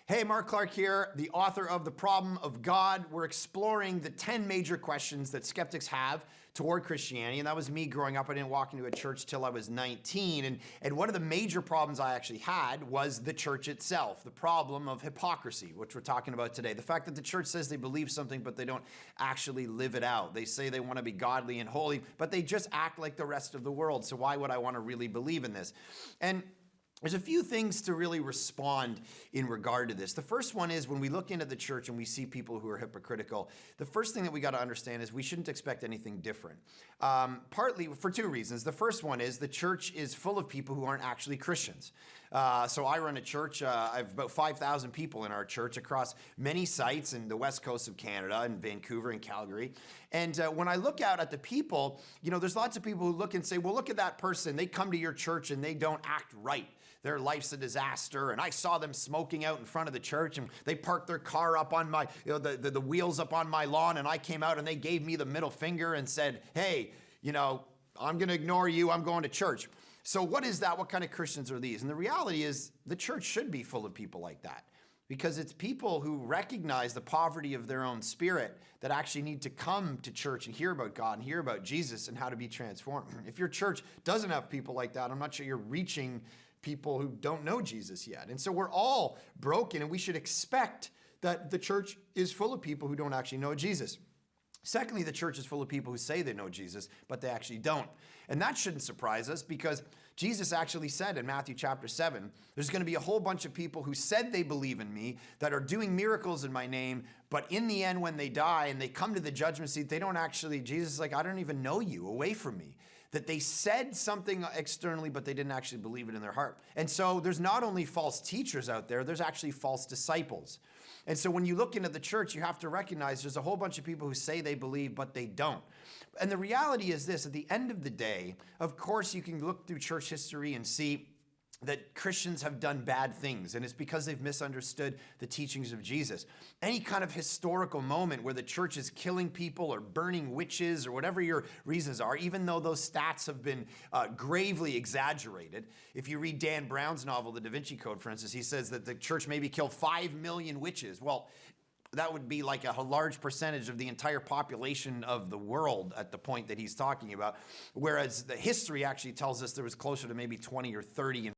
Hey, Mark Clark here, the author of The Problem of God. We're exploring the 10 major questions that skeptics have toward Christianity. And that was me growing up. I didn't walk into a church till I was 19. And one of the major problems I actually had was the church itself, the problem of hypocrisy, which we're talking about today. The fact that the church says they believe something, but they don't actually live it out. They say they want to be godly and holy, but they just act like the rest of the world. So why would I want to really believe in this? And there's a few things to really respond in regard to this. The first one is when we look into the church and we see people who are hypocritical, the first thing that we got to understand is we shouldn't expect anything different. Partly for two reasons. The first one is the church is full of people who aren't actually Christians. So I run a church. I have about 5,000 people in our church across many sites in the west coast of Canada, in Vancouver and Calgary. And when I look out at the people, there's lots of people who look and say, well, look at that person. They come to your church and they don't act right. Their life's a disaster. And I saw them smoking out in front of the church, and they parked their car up on my, the wheels up on my lawn. And I came out and they gave me the middle finger and said, hey, I'm going to ignore you. I'm going to church. So what is that? What kind of Christians are these? And the reality is the church should be full of people like that, because it's people who recognize the poverty of their own spirit that actually need to come to church and hear about God and hear about Jesus and how to be transformed. If your church doesn't have people like that, I'm not sure you're reaching people who don't know Jesus yet. And so we're all broken, and we should expect that the church is full of people who don't actually know Jesus. Secondly, the church is full of people who say they know Jesus, but they actually don't. And that shouldn't surprise us, because Jesus actually said in Matthew chapter 7, there's going to be a whole bunch of people who said they believe in me, that are doing miracles in my name, but in the end, when they die and they come to the judgment seat, they don't actually, Jesus is like, I don't even know you, away from me. That they said something externally, but they didn't actually believe it in their heart. And so there's not only false teachers out there, there's actually false disciples. And so when you look into the church, you have to recognize there's a whole bunch of people who say they believe, but they don't. And the reality is this: at the end of the day, of course, you can look through church history and see that Christians have done bad things, and it's because they've misunderstood the teachings of Jesus. Any kind of historical moment where the church is killing people or burning witches or whatever your reasons are, even though those stats have been gravely exaggerated. If you read Dan Brown's novel, The Da Vinci Code, for instance, he says that the church maybe killed 5 million witches. Well, that would be like a large percentage of the entire population of the world at the point that he's talking about. Whereas the history actually tells us there was closer to maybe 20 or 30